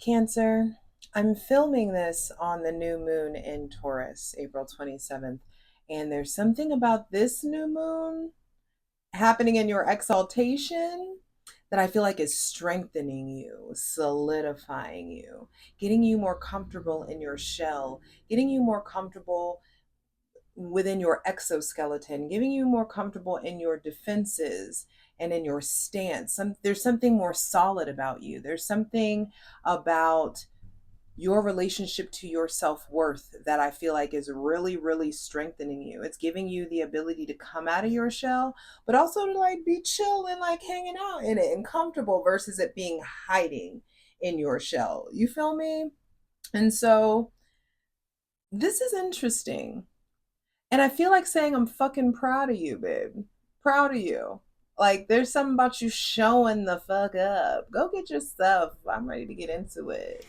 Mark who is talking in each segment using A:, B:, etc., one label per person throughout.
A: Cancer, I'm filming this on the new moon in Taurus, April 27th, and there's something about this new moon happening in your exaltation that I feel like is strengthening you, solidifying you, getting you more comfortable in your shell, getting you more comfortable within your exoskeleton, giving you more comfortable in your defenses and in your stance. There's something more solid about you. There's something about your relationship to your self-worth that I feel like is really, really strengthening you. It's giving you the ability to come out of your shell, but also to like be chill and like hanging out in it and comfortable versus it being hiding in your shell. You feel me? And so this is interesting. And I feel like saying I'm fucking proud of you, babe. Proud of you. Like there's something about you showing the fuck up. Go get your stuff. I'm ready to get into it.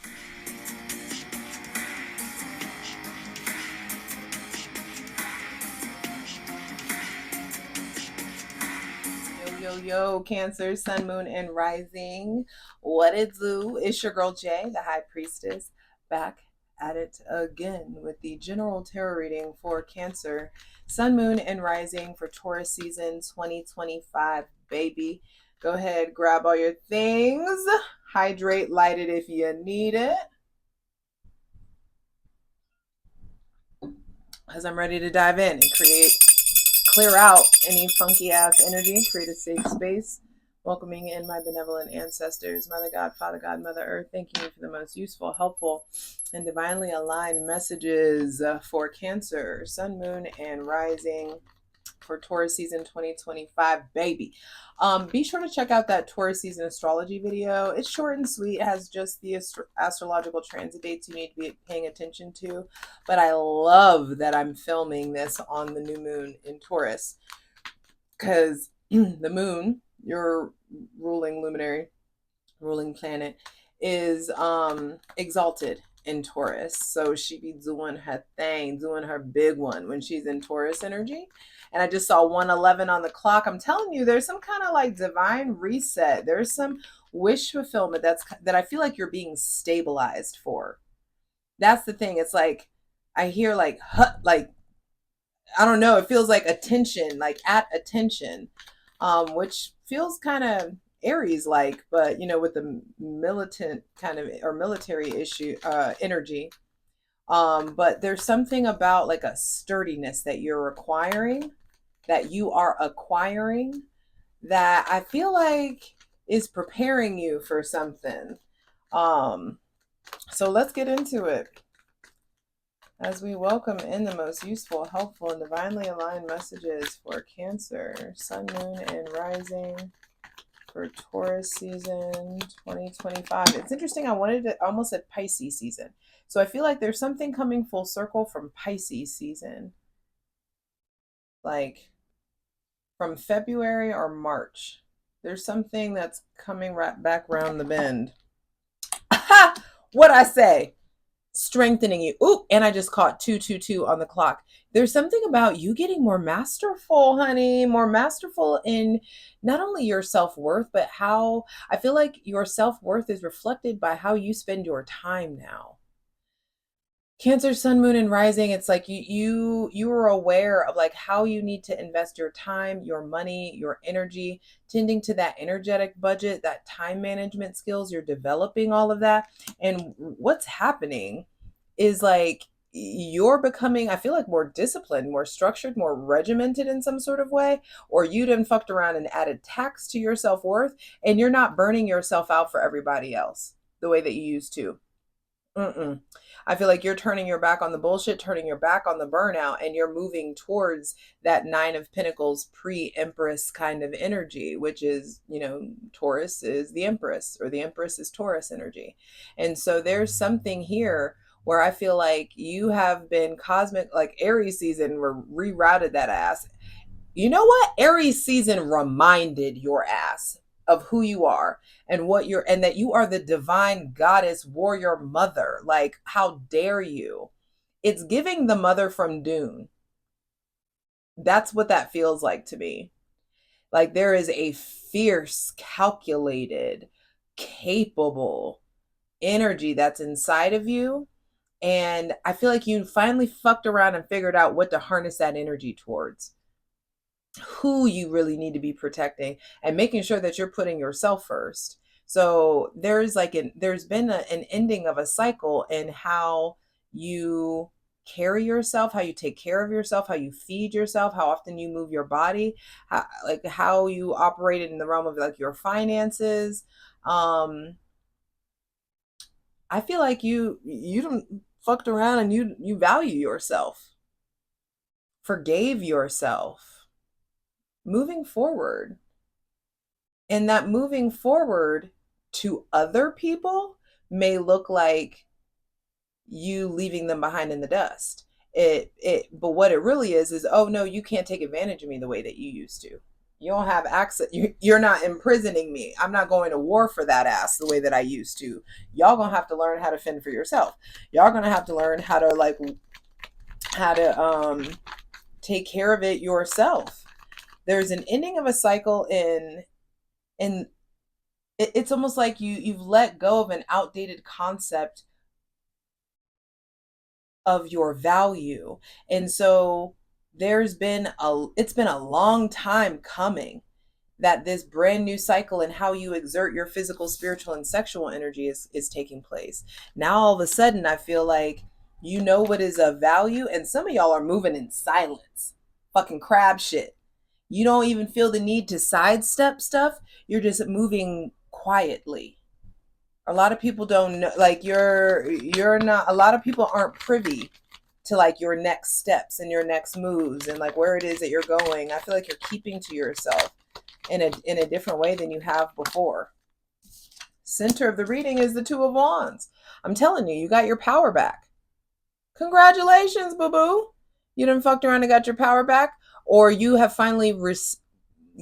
A: Yo, Cancer, Sun, Moon, and Rising. What it do? It's your girl Jay, the High Priestess, back at it again with the general tarot reading for Cancer, Sun, Moon, and Rising for Taurus season 2025, baby. Go ahead, grab all your things, hydrate, light it if you need it, because I'm ready to dive in and clear out any funky ass energy, create a safe space, welcoming in my benevolent ancestors, Mother God, Father God, Mother Earth, thanking you for the most useful, helpful, and divinely aligned messages for Cancer, Sun, Moon, and Rising for Taurus season 2025, baby. Be sure to check out that Taurus season astrology video. It's short and sweet. It has just the astrological transit dates you need to be paying attention to. But I love that I'm filming this on the new moon in Taurus because the moon, your ruling luminary, ruling planet, is exalted in Taurus. So she be doing her thing, doing her big one when she's in Taurus energy. And I just saw 111 on the clock. I'm telling you, there's some kind of like divine reset. There's some wish fulfillment that I feel like you're being stabilized for. That's the thing. It's like I hear like like I don't know, it feels like attention, like at attention. Which feels kind of Aries like, but you know, with the militant kind of or military issue energy. But there's something about like a sturdiness that you're acquiring, that you are acquiring, that I feel like is preparing you for something. Um, so let's get into it as we welcome in the most useful, helpful, and divinely aligned messages for Cancer, Sun, Moon, and Rising for Taurus season 2025. It's interesting. I wanted it almost at Pisces season. So I feel like there's something coming full circle from Pisces season. Like from February or March. There's something that's coming right back around the bend. What I say? Strengthening you. Ooh, and I just caught 222 on the clock. There's something about you getting more masterful, honey, more masterful in not only your self-worth, but how I feel like your self-worth is reflected by how you spend your time now. Cancer, Sun, Moon, and Rising, it's like you are aware of like how you need to invest your time, your money, your energy, tending to that energetic budget, that time management skills. You're developing all of that. And what's happening is like you're becoming, I feel like, more disciplined, more structured, more regimented in some sort of way, or you done fucked around and added tax to your self-worth, and you're not burning yourself out for everybody else the way that you used to. Mm-mm. I feel like you're turning your back on the bullshit, turning your back on the burnout, and you're moving towards that Nine of Pentacles pre-Empress kind of energy, which is, you know, Taurus is the Empress, or the Empress is Taurus energy. And so there's something here where I feel like you have been cosmic, like Aries season rerouted that ass. You know what? Aries season reminded your ass of who you are and what you're, and that you are the divine goddess warrior mother. Like, how dare you? It's giving the mother from Dune. That's what that feels like to me. Like, there is a fierce, calculated, capable, energy that's inside of you. And I feel like you finally fucked around and figured out what to harness that energy towards, who you really need to be protecting, and making sure that you're putting yourself first. So there's been an ending of a cycle in how you carry yourself, how you take care of yourself, how you feed yourself, how often you move your body, how you operated in the realm of like your finances. I feel like you don't fucked around and you value yourself, forgave yourself, moving forward. And that moving forward to other people may look like you leaving them behind in the dust. But what it really is, oh no, you can't take advantage of me the way that you used to. You don't have access. You're not imprisoning me. I'm not going to war for that ass the way that I used to. Y'all gonna have to learn how to fend for yourself. Y'all gonna have to learn how to take care of it yourself. There's an ending of a cycle in it's almost like you've let go of an outdated concept of your value. And so it's been a long time coming that this brand new cycle and how you exert your physical, spiritual, and sexual energy is taking place. Now all of a sudden I feel like you know what is of value, and some of y'all are moving in silence. Fucking crab shit. You don't even feel the need to sidestep stuff. You're just moving quietly. A lot of people don't know, like you're not, a lot of people aren't privy to like your next steps and your next moves and like where it is that you're going. I feel like you're keeping to yourself in a different way than you have before. Center of the reading is the Two of Wands. I'm telling you, you got your power back. Congratulations, boo-boo. You done fucked around and got your power back, or you have finally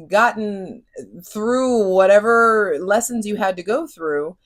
A: gotten through whatever lessons you had to go through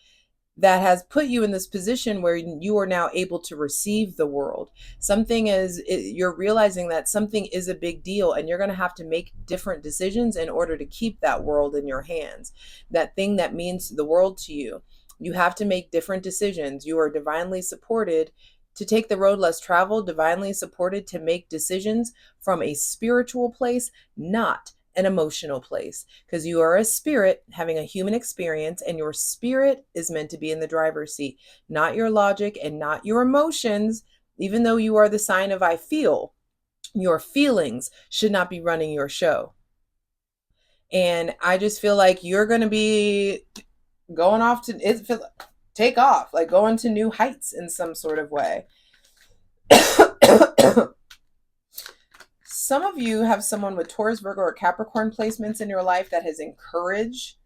A: that has put you in this position where you are now able to receive the world. You're realizing that something is a big deal, and you're going to have to make different decisions in order to keep that world in your hands. That thing that means the world to you. You have to make different decisions. You are divinely supported to take the road less traveled, divinely supported to make decisions from a spiritual place, not an emotional place, because you are a spirit having a human experience, and your spirit is meant to be in the driver's seat, not your logic and not your emotions. Even though you are the sign of I feel, your feelings should not be running your show. And I just feel like you're going to be going off to take off, like going to new heights in some sort of way. Some of you have someone with Taurus, Virgo, or Capricorn placements in your life that has encouraged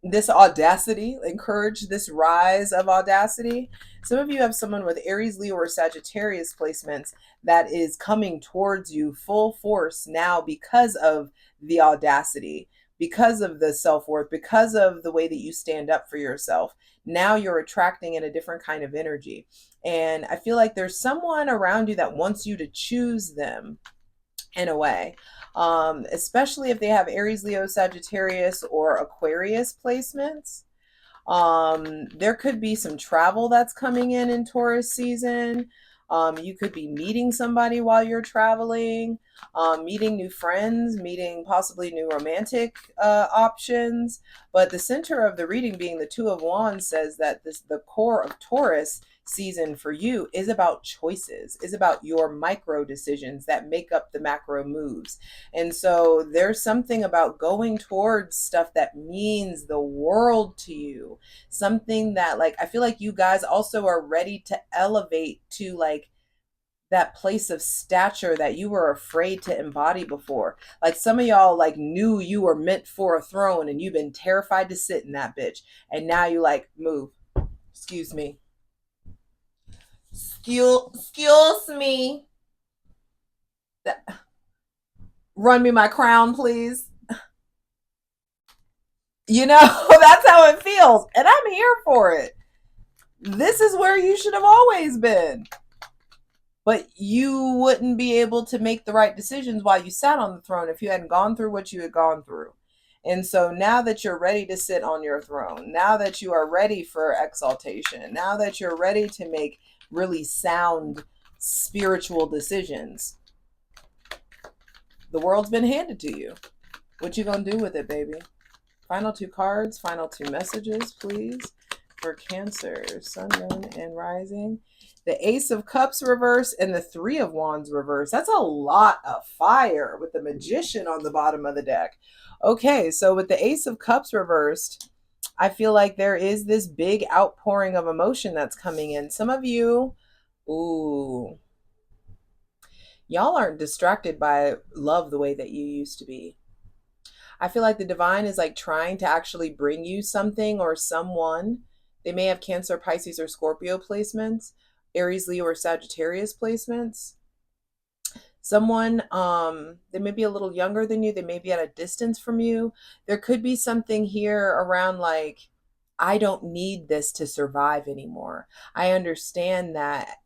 A: this audacity, encouraged this rise of audacity. Some of you have someone with Aries, Leo, or Sagittarius placements that is coming towards you full force now because of the audacity, because of the self-worth, because of the way that you stand up for yourself. Now you're attracting in a different kind of energy. And I feel like there's someone around you that wants you to choose them in a way, especially if they have Aries, Leo, Sagittarius, or Aquarius placements. There could be some travel that's coming in Taurus season. You could be meeting somebody while you're traveling, meeting new friends, meeting possibly new romantic options. But the center of the reading, being the Two of Wands, says that the core of Taurus season for you is about choices, is about your micro decisions that make up the macro moves. And so there's something about going towards stuff that means the world to you, something that, like, I feel like you guys also are ready to elevate to like that place of stature that you were afraid to embody before. Like some of y'all like knew you were meant for a throne and you've been terrified to sit in that bitch, and now you like move. Excuse me. Excuse me. Run me my crown, please. You know, that's how it feels. And I'm here for it. This is where you should have always been. But you wouldn't be able to make the right decisions while you sat on the throne if you hadn't gone through what you had gone through. And so now that you're ready to sit on your throne, now that you are ready for exaltation, now that you're ready to make really sound spiritual decisions, the world's been handed to you. What you gonna do with it, baby? Final two cards, final two messages, please, for Cancer, Sun, Moon, and Rising. The Ace of Cups reverse and the Three of Wands reverse. That's a lot of fire with the Magician on the bottom of the deck. Okay, so with the Ace of Cups reversed, I feel like there is this big outpouring of emotion that's coming in. Some of you, ooh, y'all aren't distracted by love the way that you used to be. I feel like the divine is like trying to actually bring you something or someone. They may have Cancer, Pisces, or Scorpio placements, Aries, Leo, or Sagittarius placements. Someone, they may be a little younger than you. They may be at a distance from you. There could be something here around like, I don't need this to survive anymore. I understand that.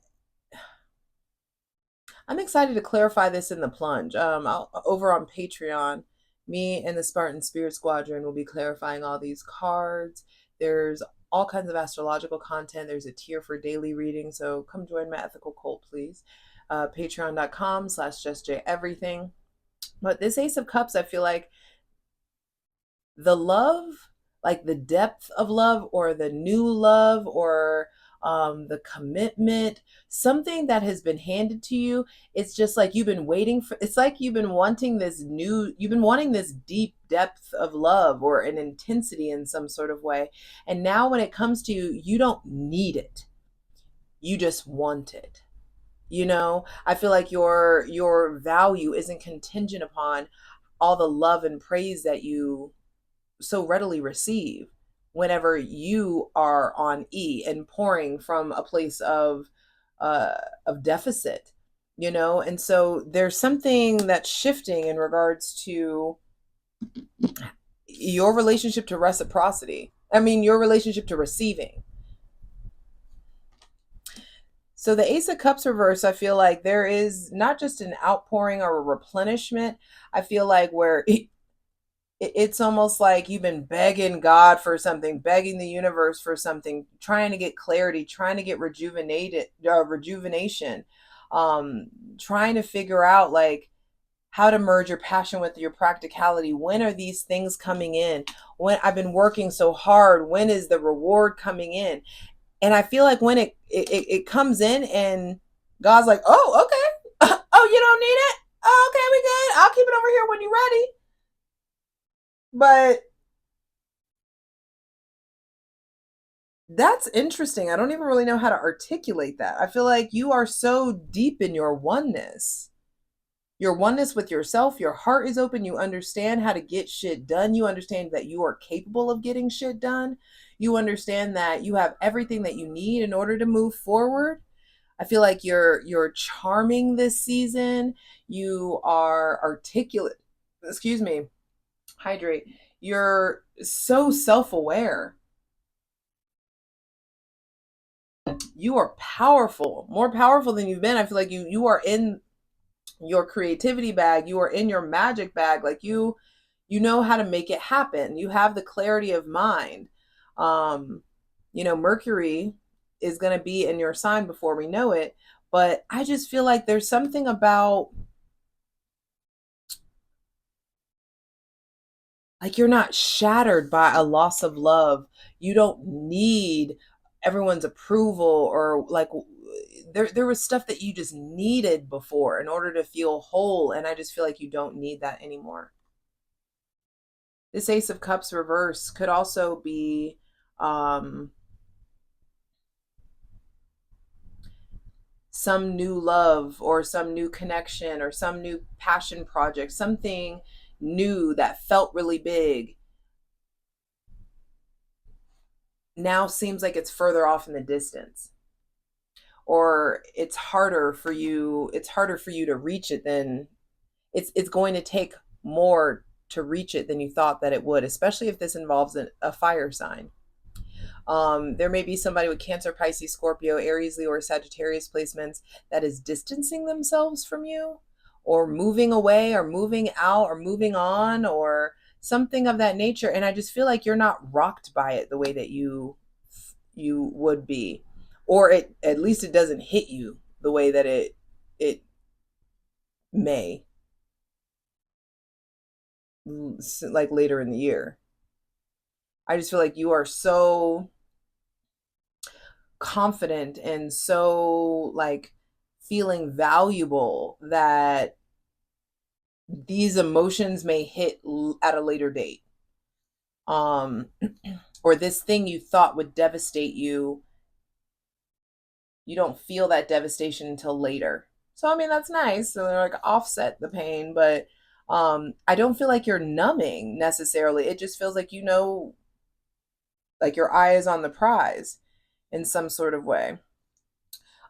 A: I'm excited to clarify this in the plunge. Over on Patreon, me and the Spartan Spirit Squadron will be clarifying all these cards. There's all kinds of astrological content. There's a tier for daily reading, so come join my ethical cult, please. Patreon.com/JustJEverything. But this Ace of Cups, I feel like the love, like the depth of love or the new love or the commitment, something that has been handed to you. It's just like you've been waiting for, it's like you've been wanting this new, you've been wanting this deep depth of love or an intensity in some sort of way. And now when it comes to you, you don't need it. You just want it. You know, I feel like your value isn't contingent upon all the love and praise that you so readily receive whenever you are on E and pouring from a place of deficit, you know. And so there's something that's shifting in regards to your relationship to reciprocity. I mean, your relationship to receiving. So the Ace of Cups reverse, I feel like there is not just an outpouring or a replenishment. I feel like where it's almost like you've been begging God for something, begging the universe for something, trying to get clarity, trying to get rejuvenation, trying to figure out like how to merge your passion with your practicality. When are these things coming in? When I've been working so hard, when is the reward coming in? And I feel like when it comes in and God's like, oh, okay. Oh, you don't need it? Oh, okay, we good. I'll keep it over here when you're ready. But that's interesting. I don't even really know how to articulate that. I feel like you are so deep in your oneness with yourself. Your heart is open. You understand how to get shit done. You understand that you are capable of getting shit done. You understand that you have everything that you need in order to move forward. I feel like you're charming this season. You are articulate. Excuse me. Hydrate. You're so self-aware. You are powerful, more powerful than you've been. I feel like you are in your creativity bag, you are in your magic bag. Like you know how to make it happen. You have the clarity of mind. um you know, Mercury is going to be in your sign before we know it, but I just feel like there's something about like you're not shattered by a loss of love. You don't need everyone's approval or like there was stuff that you just needed before in order to feel whole, and I just feel like you don't need that anymore. This Ace of Cups reverse could also be um some new love or some new connection or some new passion project, something new that felt really big now seems like it's further off in the distance, or it's harder for you to reach it than it's going to take more to reach it than you thought that it would, especially if this involves a fire sign. There may be somebody with Cancer, Pisces, Scorpio, Aries, Leo, or Sagittarius placements that is distancing themselves from you, or moving away, or moving out, or moving on, or something of that nature. And I just feel like you're not rocked by it the way that you would be, or it, at least it doesn't hit you the way that it may, like later in the year. I just feel like you are so confident and so like feeling valuable that these emotions may hit at a later date. um or this thing you thought would devastate you, you don't feel that devastation until later. So I mean that's nice, so they're like offset the pain, but I don't feel like you're numbing necessarily. It just feels like, you know, like your eye is on the prize in some sort of way.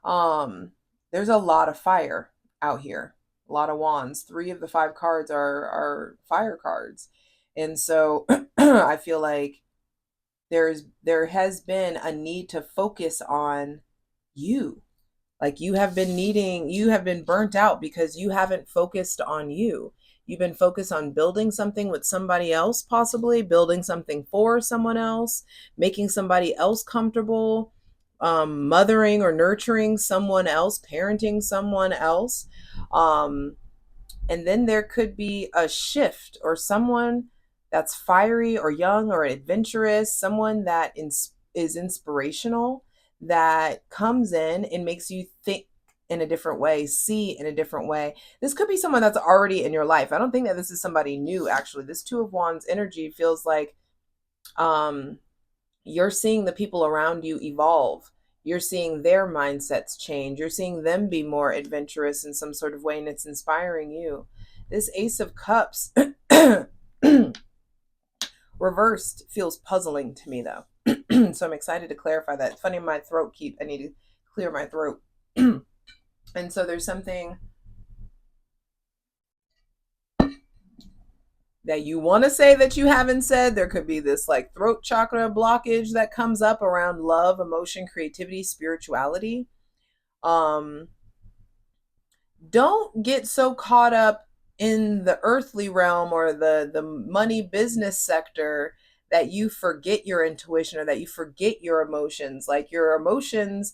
A: um there's a lot of fire out here, a lot of wands. 3 of the 5 cards are fire cards. And so I feel like there has been a need to focus on you. Like you have been burnt out because you haven't focused on you. You've been focused on building something with somebody else, possibly building something for someone else, making somebody else comfortable, mothering or nurturing someone else, parenting someone else. Um, and then there could be a shift, or someone that's fiery or young or adventurous, someone that is inspirational, that comes in and makes you think in a different way, see in a different way. This could be someone that's already in your life. I don't think that this is somebody new, actually. This 2 of Wands energy feels like um you're seeing the people around you evolve. You're seeing their mindsets change. You're seeing them be more adventurous in some sort of way, and it's inspiring you. This Ace of Cups reversed feels puzzling to me, though. So I'm excited to clarify that. It's funny, my throat I need to clear my throat. And so there's something that you want to say that you haven't said. There could be this like throat chakra blockage that comes up around love, emotion, creativity, spirituality. Um, don't get so caught up in the earthly realm or the money business sector that you forget your intuition, or that you forget your emotions. Like, your emotions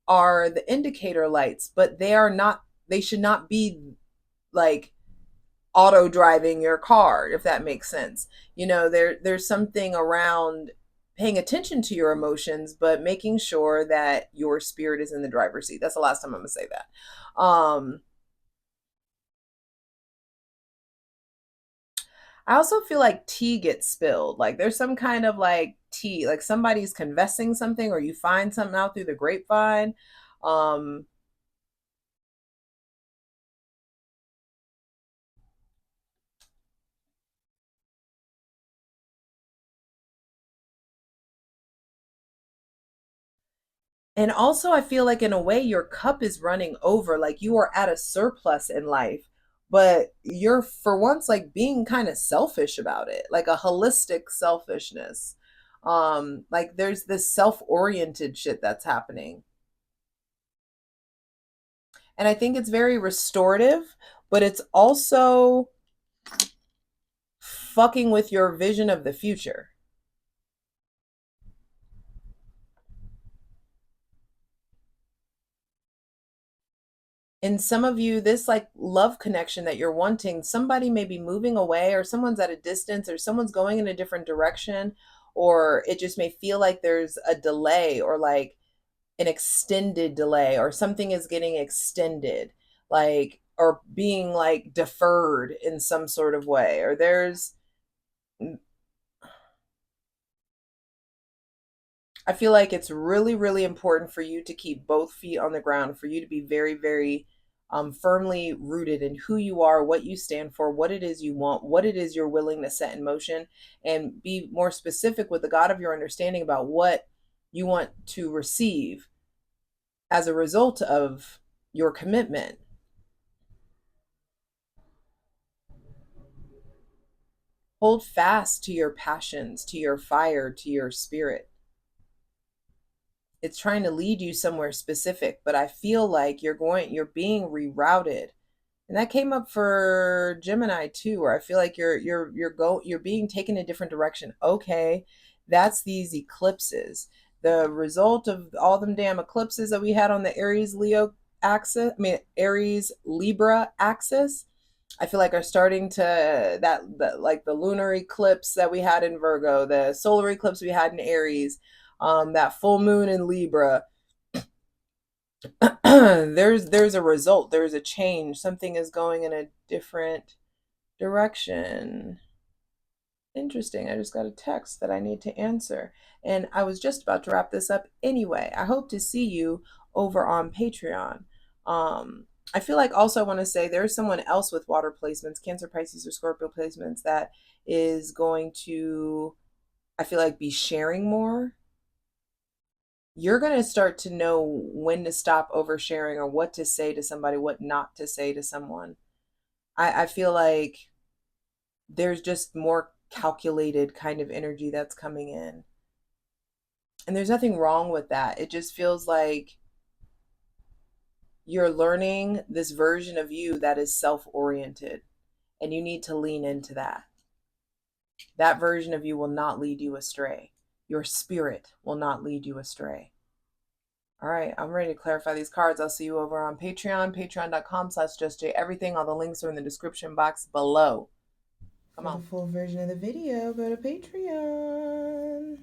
A: are the indicator lights, but they should not be like auto driving your car, if that makes sense. You know, there's something around paying attention to your emotions, but making sure that your spirit is in the driver's seat. That's the last time I'm gonna say that. I also feel like tea gets spilled. Like there's some kind of like tea, like somebody's confessing something, or you find something out through the grapevine. Um, and also, I feel like in a way, your cup is running over. Like you are at a surplus in life, but you're for once like being kind of selfish about it, like a holistic selfishness. Like there's this self-oriented shit that's happening. And I think it's very restorative, but it's also fucking with your vision of the future. And some of you, this like love connection that you're wanting, somebody may be moving away, or someone's at a distance, or someone's going in a different direction, or it just may feel like there's a delay, or like an extended delay, or something is getting extended, like, or being like deferred in some sort of way, or there's, I feel like it's really, really important for you to keep both feet on the ground, for you to be very, very firmly rooted in who you are, what you stand for, what it is you want, what it is you're willing to set in motion, and be more specific with the God of your understanding about what you want to receive as a result of your commitment. Hold fast to your passions, to your fire, to your spirit. It's trying to lead you somewhere specific, but I feel like you're being rerouted. And that came up for Gemini too, where I feel like you're being taken a different direction. Okay, that's these eclipses. The result of all them damn eclipses that we had on the Aries Leo axis, I mean Aries Libra axis, I feel like are starting to like the lunar eclipse that we had in Virgo, the solar eclipse we had in Aries, that full moon in Libra. There's a result, there's a change, something is going in a different direction. Interesting. I just got a text that I need to answer, and I was just about to wrap this up anyway. I hope to see you over on Patreon. I feel like also I want to say there's someone else with water placements, Cancer, Pisces, or Scorpio placements, that is going to, I feel like, be sharing more. You're going to start to know when to stop oversharing or what to say to somebody, what not to say to someone. I feel like there's just more calculated kind of energy that's coming in. And there's nothing wrong with that. It just feels like you're learning this version of you that is self oriented, and you need to lean into that. That version of you will not lead you astray. Your spirit will not lead you astray. All right, I'm ready to clarify these cards. I'll see you over on Patreon, patreon.com/JustJEverything. All the links are in the description box below. Come on. For the full version of the video, go to Patreon.